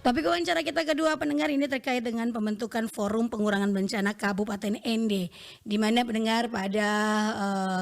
Topik wawancara kita kedua pendengar ini terkait dengan pembentukan Forum Pengurangan Bencana Kabupaten ND, di mana pendengar pada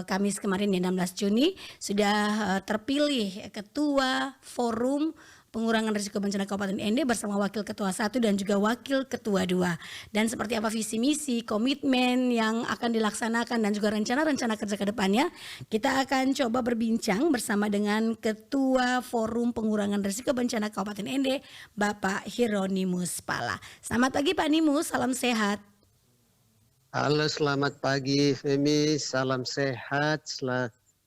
Kamis kemarin ya 16 Juni sudah terpilih Ketua Forum Pengurangan Risiko Bencana Kabupaten ND bersama Wakil Ketua 1 dan juga Wakil Ketua 2. Dan seperti apa visi misi, komitmen yang akan dilaksanakan dan juga rencana-rencana kerja ke depannya, kita akan coba berbincang bersama dengan Ketua Forum Pengurangan Risiko Bencana Kabupaten ND, Bapak Hieronimus Pala. Selamat pagi Pak Nimus, salam sehat. Halo, selamat pagi Femi, salam sehat.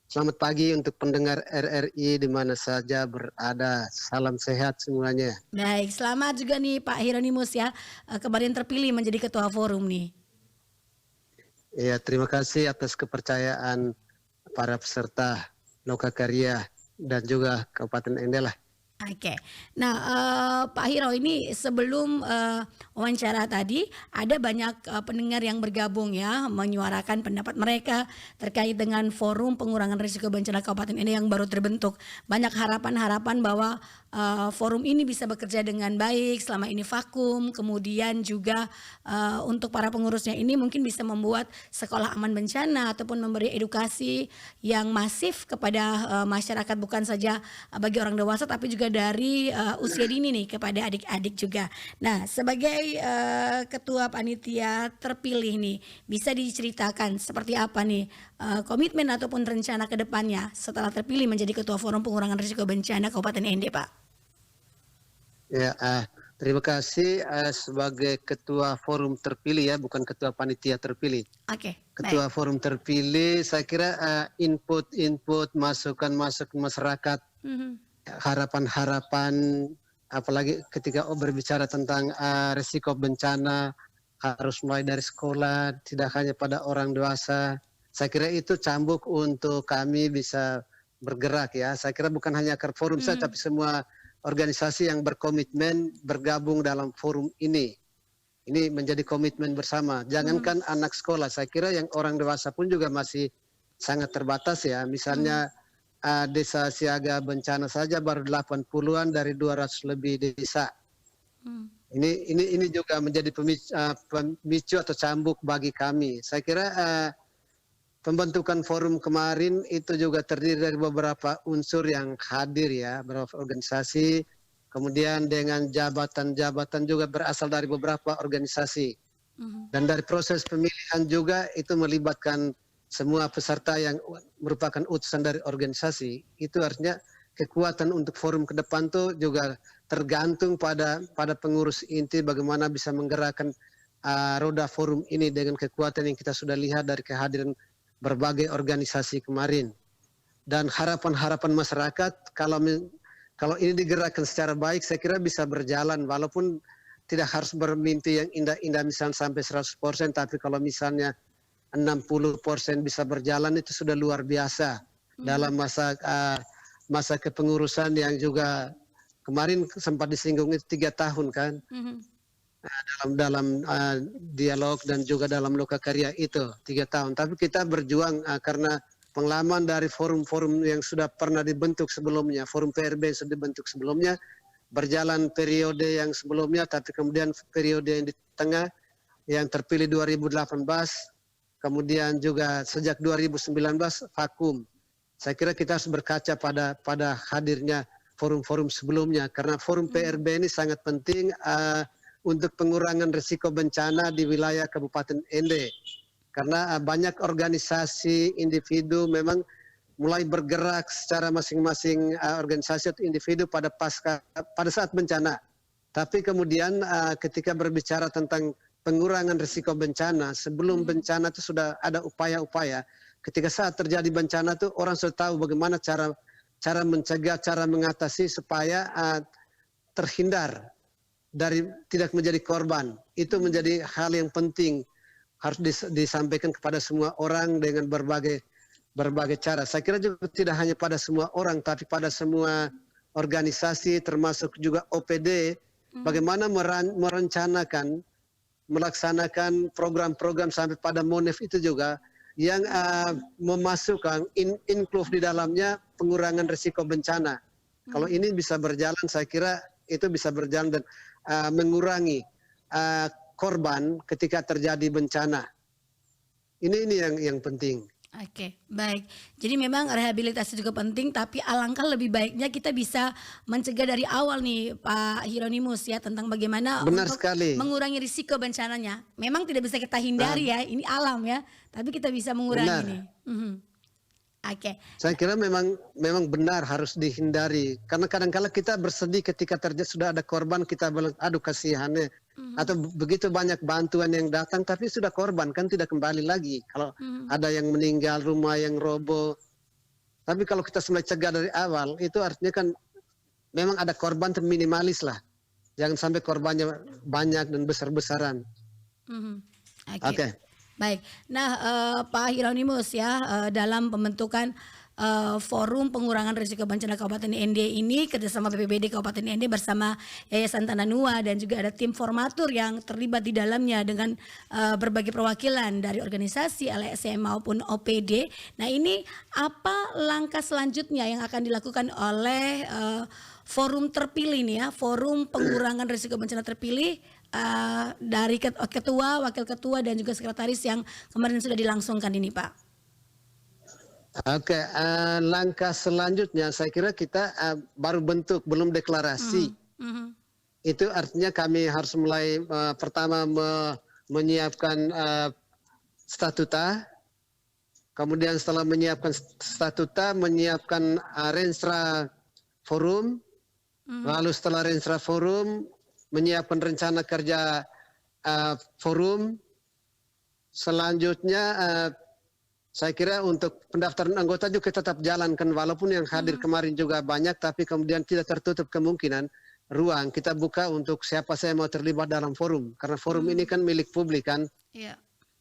Selamat pagi untuk pendengar RRI di mana saja berada. Salam sehat semuanya. Baik, selamat juga nih Pak Hieronimus ya, kemarin terpilih menjadi Ketua Forum nih. Ya, terima kasih atas kepercayaan para peserta Lokakarya dan juga Kabupaten ND lah. Oke, nah Pak Hiro ini sebelum wawancara tadi ada banyak pendengar yang bergabung ya menyuarakan pendapat mereka terkait dengan Forum Pengurangan Risiko Bencana Kabupaten ini yang baru terbentuk. Banyak harapan-harapan bahwa forum ini bisa bekerja dengan baik selama ini vakum, kemudian juga untuk para pengurusnya ini mungkin bisa membuat sekolah aman bencana ataupun memberi edukasi yang masif kepada masyarakat, bukan saja bagi orang dewasa tapi juga dari usia dini nih kepada adik-adik juga. Nah, sebagai ketua panitia terpilih nih, bisa diceritakan seperti apa nih komitmen ataupun rencana ke depannya setelah terpilih menjadi Ketua Forum Pengurangan Risiko Bencana Kabupaten ND, Pak? Ya, terima kasih sebagai Ketua Forum terpilih ya, bukan Ketua Panitia terpilih. Oke. Ketua Baik. Forum terpilih, saya kira input masukan masyarakat, harapan-harapan, apalagi ketika berbicara tentang risiko bencana, harus mulai dari sekolah, tidak hanya pada orang dewasa. Saya kira itu cambuk untuk kami bisa bergerak ya. Saya kira bukan hanya akar forum saja, tapi semua organisasi yang berkomitmen bergabung dalam forum ini. Ini menjadi komitmen bersama. Jangankan anak sekolah, saya kira yang orang dewasa pun juga masih sangat terbatas ya. Misalnya desa siaga bencana saja baru 80-an dari 200 lebih desa. Ini juga menjadi pemicu atau cambuk bagi kami. Saya kira pembentukan forum kemarin itu juga terdiri dari beberapa unsur yang hadir ya, beberapa organisasi, kemudian dengan jabatan-jabatan juga berasal dari beberapa organisasi. Dan dari proses pemilihan juga itu melibatkan semua peserta yang merupakan utusan dari organisasi. Itu artinya kekuatan untuk forum ke depan tuh juga tergantung pada pengurus inti bagaimana bisa menggerakkan roda forum ini dengan kekuatan yang kita sudah lihat dari kehadiran berbagai organisasi kemarin. Dan harapan-harapan masyarakat kalau ini digerakkan secara baik, saya kira bisa berjalan walaupun tidak harus bermimpi yang indah-indah misalnya sampai 100%, tapi kalau misalnya 60% bisa berjalan itu sudah luar biasa dalam masa kepengurusan yang juga kemarin sempat disinggung itu 3 tahun kan. Dalam dialog dan juga dalam Lokakarya itu 3 tahun. Tapi kita berjuang karena pengalaman dari forum-forum yang sudah pernah dibentuk sebelumnya, forum PRB yang sudah dibentuk sebelumnya, berjalan periode yang sebelumnya, tapi kemudian periode yang di tengah yang terpilih 2018, kemudian juga sejak 2019 vakum. Saya kira kita harus berkaca pada hadirnya forum-forum sebelumnya, karena forum PRB ini sangat penting untuk pengurangan risiko bencana di wilayah Kabupaten ND. Karena banyak organisasi, individu memang mulai bergerak secara masing-masing organisasi atau individu pada saat bencana. Tapi kemudian ketika berbicara tentang pengurangan risiko bencana, sebelum bencana itu sudah ada upaya-upaya. Ketika saat terjadi bencana itu orang sudah tahu bagaimana cara mencegah, cara mengatasi supaya terhindar dari tidak menjadi korban. Itu menjadi hal yang penting, harus disampaikan kepada semua orang dengan berbagai cara. Saya kira juga tidak hanya pada semua orang, tapi pada semua organisasi termasuk juga OPD, bagaimana merencanakan, melaksanakan program-program sampai pada MONEF itu juga yang memasukkan include di dalamnya pengurangan risiko bencana. Kalau ini bisa berjalan, saya kira itu bisa berjalan dan mengurangi korban ketika terjadi bencana. Ini yang penting. Oke, baik. Jadi memang rehabilitasi juga penting, tapi alangkah lebih baiknya kita bisa mencegah dari awal nih, Pak Hieronimus ya, tentang bagaimana Benar untuk sekali. mengurangi risiko bencananya. Memang tidak bisa kita Ah, hindari ya, ini alam ya, tapi kita bisa mengurangi nih. benar. Mhm. Oke. Saya kira memang benar harus dihindari karena kadang-kala kita bersedih ketika sudah ada korban, kita bilang aduh kasihannya, Mhm, atau begitu banyak bantuan yang datang tapi sudah korban kan tidak kembali lagi. Kalau mhm, ada yang meninggal, rumah yang roboh. Tapi kalau kita mulai cegah dari awal itu artinya kan memang ada korban terminimalis lah. Jangan sampai korbannya banyak dan besar-besaran. mhm. Oke. Oke. Baik. Nah, Pak Hieronimus ya, dalam pembentukan forum pengurangan risiko bencana Kabupaten ND ini kerjasama BPBD Kabupaten ND bersama Yayasan Tananua dan juga ada tim formatur yang terlibat di dalamnya dengan berbagai perwakilan dari organisasi LSM maupun OPD. Nah, ini apa langkah selanjutnya yang akan dilakukan oleh forum terpilih nih ya, forum pengurangan risiko bencana terpilih dari ketua, wakil ketua dan juga sekretaris yang kemarin sudah dilangsungkan ini, Pak. Oke, langkah selanjutnya saya kira kita baru bentuk, belum deklarasi. Mhm, mhm, Itu artinya kami harus mulai pertama menyiapkan statuta, kemudian setelah menyiapkan statuta, menyiapkan renstra forum, mhm, lalu setelah renstra forum, menyiapkan rencana kerja forum. Selanjutnya saya kira untuk pendaftaran anggota juga tetap jalankan walaupun yang hadir mhm, kemarin juga banyak, tapi kemudian tidak tertutup kemungkinan ruang kita buka untuk siapa saya mau terlibat dalam forum karena forum ini mhm. kan milik publik kan. Iya.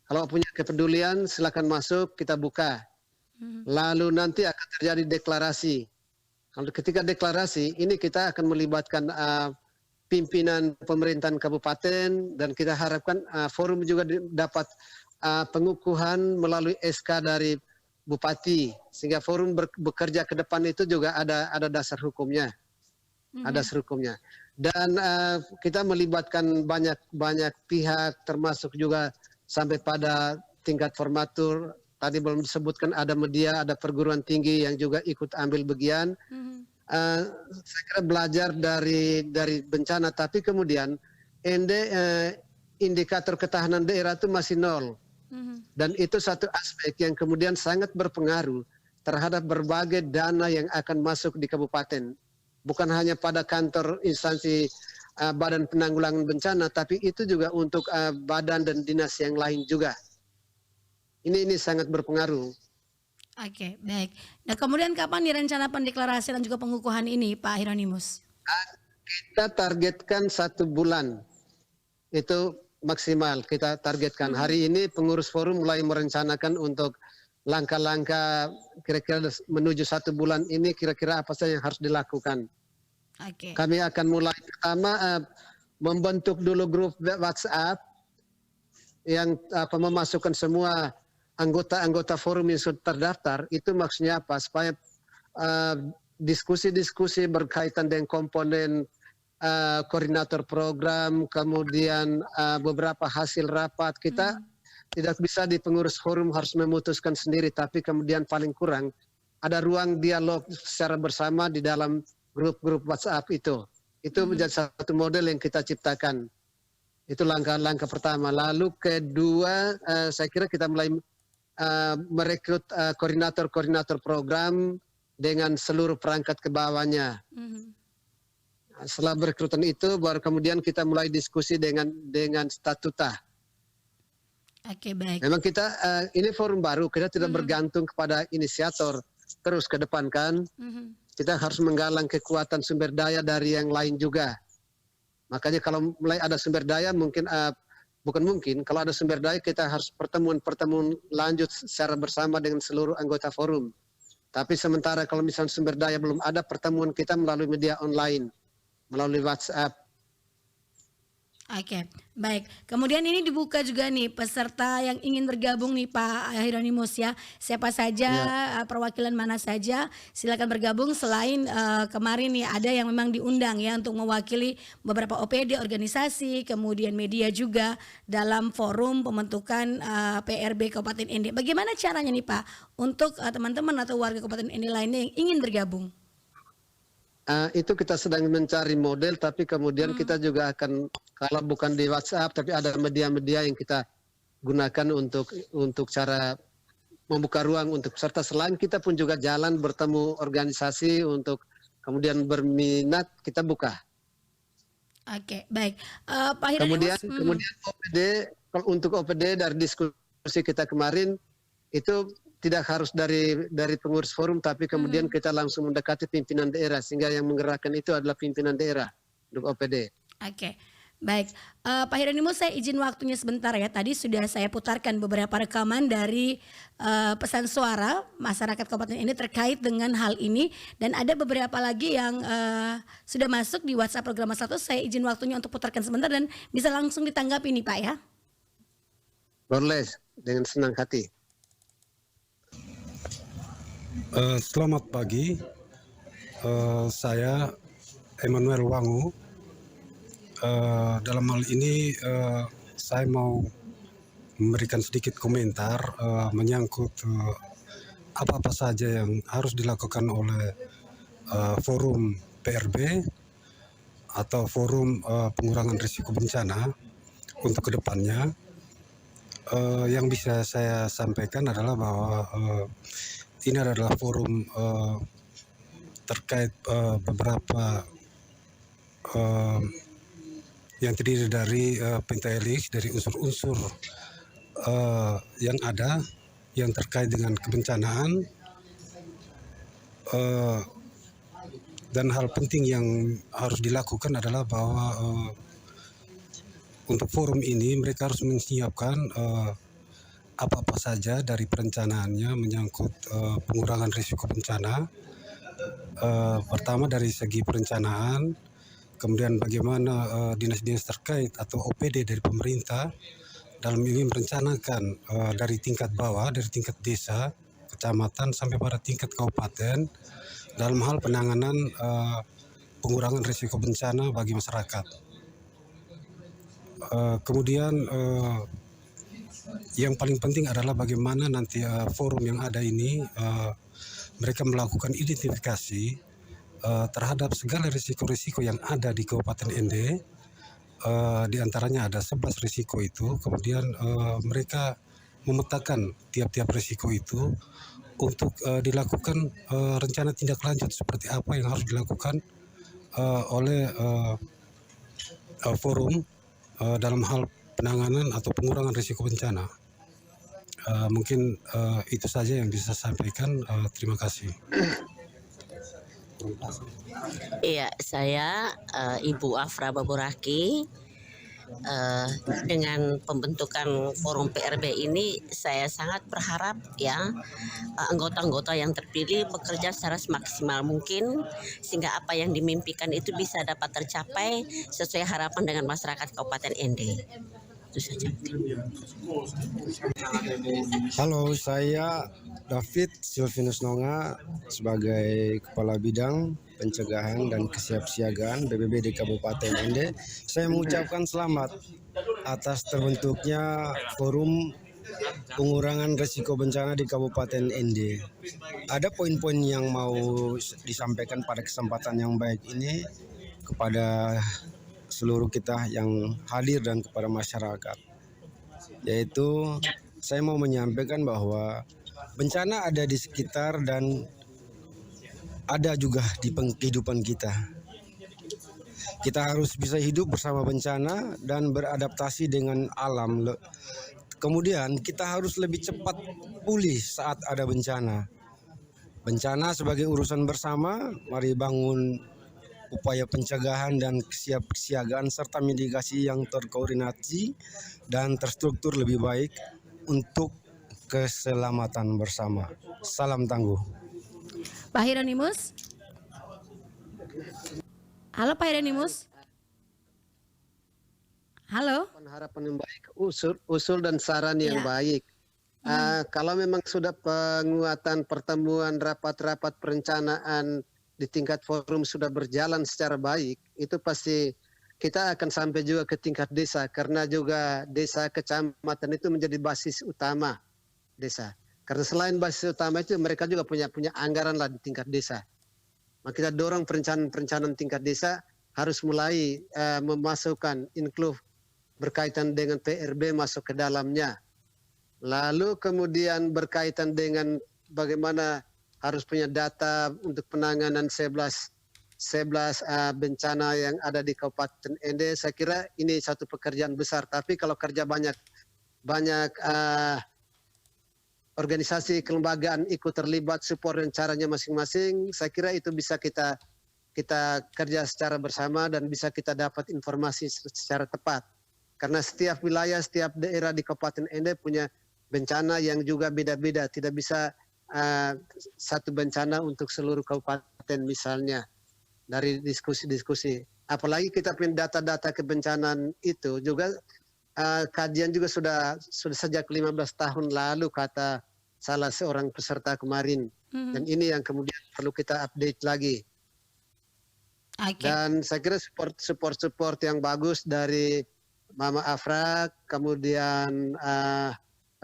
Kalau punya kepedulian silakan masuk, kita buka. Mhm, Lalu nanti akan terjadi deklarasi. Kalau ketika deklarasi ini kita akan melibatkan pimpinan pemerintahan kabupaten dan kita harapkan forum juga dapat pengukuhan melalui SK dari bupati sehingga forum bekerja ke depan itu juga ada dasar hukumnya, ada mhm, dasar hukumnya. Dan kita melibatkan banyak pihak termasuk juga sampai pada tingkat formatur. Tadi belum disebutkan ada media, ada perguruan tinggi yang juga ikut ambil bagian. mhm, Saya kira belajar dari bencana, tapi kemudian indikator ketahanan daerah itu masih nol. mhm, Dan itu satu aspek yang kemudian sangat berpengaruh terhadap berbagai dana yang akan masuk di kabupaten. Bukan hanya pada kantor instansi Badan Penanggulangan Bencana, tapi itu juga untuk badan dan dinas yang lain juga. Ini sangat berpengaruh. oke, baik. Nah, kemudian kapan direncanakan deklarasi dan juga pengukuhan ini, Pak Hieronimus? Kita targetkan 1 bulan, itu maksimal kita targetkan. Mhm, Hari ini pengurus forum mulai merencanakan untuk langkah-langkah kira-kira menuju 1 bulan ini kira-kira apa saja yang harus dilakukan. oke. Kami akan mulai pertama membentuk dulu grup WhatsApp yang memasukkan semua anggota-anggota forum yang sudah terdaftar. Itu maksudnya apa? Supaya diskusi-diskusi berkaitan dengan komponen koordinator program, kemudian beberapa hasil rapat kita Mhm, tidak bisa di pengurus forum harus memutuskan sendiri, tapi kemudian paling kurang ada ruang dialog secara bersama di dalam grup-grup WhatsApp itu. Itu mhm, menjadi satu model yang kita ciptakan. Itu langkah-langkah pertama. Lalu kedua, saya kira kita mulai merekrut koordinator-koordinator program dengan seluruh perangkat ke bawahnya. mhm. Setelah perekrutan itu, baru kemudian kita mulai diskusi dengan statuta. Oke, baik. Memang kita ini forum baru, kita tidak Mhm, bergantung kepada inisiator terus ke depan kan. mhm, Kita harus menggalang kekuatan sumber daya dari yang lain juga. Makanya kalau mulai ada sumber daya mungkin bukan mungkin, kalau ada sumber daya kita harus pertemuan-pertemuan lanjut secara bersama dengan seluruh anggota forum. Tapi sementara kalau misalnya sumber daya belum ada, pertemuan kita melalui media online, melalui WhatsApp. Oke, baik. Kemudian ini dibuka juga nih peserta yang ingin bergabung nih Pak Hieronymus ya. Siapa saja, Ya, perwakilan mana saja silakan bergabung selain kemarin nih ada yang memang diundang ya untuk mewakili beberapa OPD organisasi, kemudian media juga dalam forum pembentukan PRB Kabupaten Ende. Bagaimana caranya nih Pak untuk teman-teman atau warga Kabupaten Ende lainnya yang ingin bergabung? itu kita sedang mencari model, tapi kemudian Hmm, kita juga akan, kalau bukan di WhatsApp, tapi ada media-media yang kita gunakan untuk cara membuka ruang untuk peserta. Selain kita pun juga jalan bertemu organisasi untuk kemudian berminat kita buka. oke, baik. Pak Kemudian Hieronymus, kemudian OPD, kalau untuk OPD dari diskusi kita kemarin itu tidak harus dari pengurus forum, tapi kemudian kita langsung mendekati pimpinan daerah, sehingga yang menggerakkan itu adalah pimpinan daerah untuk OPD. oke, baik. Pak Hieronymus, saya izin waktunya sebentar ya. Tadi sudah saya putarkan beberapa rekaman dari pesan suara masyarakat Kabupaten ini terkait dengan hal ini, dan ada beberapa lagi yang sudah masuk di WhatsApp program 1. Saya izin waktunya untuk putarkan sebentar dan bisa langsung ditanggapi nih Pak ya. Boleh, dengan senang hati. Selamat pagi, saya Emmanuel Wangu. Dalam hal ini saya mau memberikan sedikit komentar menyangkut apa-apa saja yang harus dilakukan oleh forum PRB atau forum pengurangan risiko bencana untuk kedepannya. Yang bisa saya sampaikan adalah bahwa ini adalah forum terkait beberapa yang terdiri dari pentahelix, dari unsur-unsur yang ada yang terkait dengan kebencanaan, dan hal penting yang harus dilakukan adalah bahwa untuk forum ini mereka harus menyiapkan apa-apa saja dari perencanaannya menyangkut pengurangan risiko bencana. Pertama dari segi perencanaan, kemudian bagaimana dinas-dinas terkait atau OPD dari pemerintah dalam ini merencanakan dari tingkat bawah, dari tingkat desa, kecamatan sampai pada tingkat kabupaten dalam hal penanganan pengurangan risiko bencana bagi masyarakat. Kemudian yang paling penting adalah bagaimana nanti forum yang ada ini mereka melakukan identifikasi terhadap segala risiko-risiko yang ada di Kabupaten Ende. Di antaranya ada 11 risiko itu, kemudian mereka memetakan tiap-tiap risiko itu untuk dilakukan rencana tindak lanjut seperti apa yang harus dilakukan oleh forum dalam hal penanganan atau pengurangan risiko bencana. Mungkin itu saja yang bisa saya sampaikan. Terima kasih. Iya, saya Ibu Afra Baburaki. Dengan pembentukan forum PRB ini, saya sangat berharap ya anggota-anggota yang terpilih bekerja secara semaksimal mungkin sehingga apa yang dimimpikan itu bisa dapat tercapai sesuai harapan dengan masyarakat Kabupaten Ende. Itu saja. Halo, saya David Silvinus Nonga sebagai Kepala Bidang Pencegahan dan Kesiapsiagaan BPBD Kabupaten Ende. Saya mengucapkan selamat atas terbentuknya Forum Pengurangan Risiko Bencana di Kabupaten Ende. Ada poin-poin yang mau disampaikan pada kesempatan yang baik ini kepada seluruh kita yang hadir dan kepada masyarakat. Yaitu saya mau menyampaikan bahwa bencana ada di sekitar dan ada juga di kehidupan kita. Kita harus bisa hidup bersama bencana dan beradaptasi dengan alam. Kemudian kita harus lebih cepat pulih saat ada bencana. Bencana sebagai urusan bersama, mari bangun upaya pencegahan dan kesiapsiagaan serta mitigasi yang terkoordinasi dan terstruktur lebih baik untuk keselamatan bersama. Salam tangguh. Pak Hieronymus. Halo Pak Hieronymus. Halo? harapan yang baik, usul dan saran yang Ya. baik. Kalau memang sudah penguatan pertemuan rapat-rapat perencanaan di tingkat forum sudah berjalan secara baik, itu pasti kita akan sampai juga ke tingkat desa, karena juga desa kecamatan itu menjadi basis utama desa. Karena selain basis utama itu mereka juga punya anggaran lah di tingkat desa. Maka kita dorong perencanaan tingkat desa harus mulai memasukkan include berkaitan dengan PRB masuk ke dalamnya. Lalu kemudian berkaitan dengan bagaimana harus punya data untuk penanganan 11 bencana yang ada di Kabupaten Ende. Saya kira ini satu pekerjaan besar. Tapi kalau kerja banyak organisasi kelembagaan ikut terlibat, support dan caranya masing-masing, saya kira itu bisa kita kerja secara bersama dan bisa kita dapat informasi secara tepat. Karena setiap wilayah, setiap daerah di Kabupaten Ende punya bencana yang juga beda-beda, tidak bisa satu bencana untuk seluruh kabupaten misalnya dari diskusi-diskusi. Apalagi kita punya data-data kebencanaan itu juga kajian juga sudah sejak 15 tahun lalu kata salah seorang peserta kemarin. Dan ini yang kemudian perlu kita update lagi. Oke. Dan saya kira support yang bagus dari Mama Afra, kemudian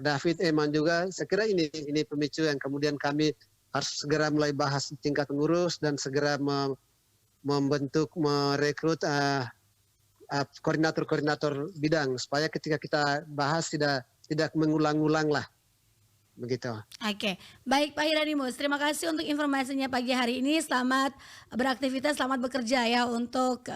David Eman juga, saya kira ini pemicu yang kemudian kami harus segera mulai bahas di tingkat pengurus dan segera merekrut koordinator bidang supaya ketika kita bahas tidak mengulang-ulang lah. Begitu. Oke, baik Pak Hieronymus, terima kasih untuk informasinya pagi hari ini. Selamat beraktivitas, selamat bekerja ya untuk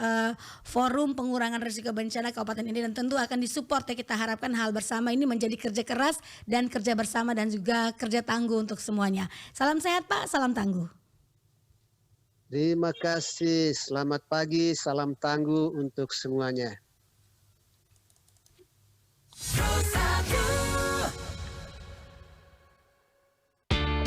forum pengurangan risiko bencana Kabupaten ini, dan tentu akan disupport ya. Kita harapkan hal bersama ini menjadi kerja keras dan kerja bersama dan juga kerja tangguh untuk semuanya. Salam sehat Pak, salam tangguh. Terima kasih, selamat pagi, salam tangguh untuk semuanya.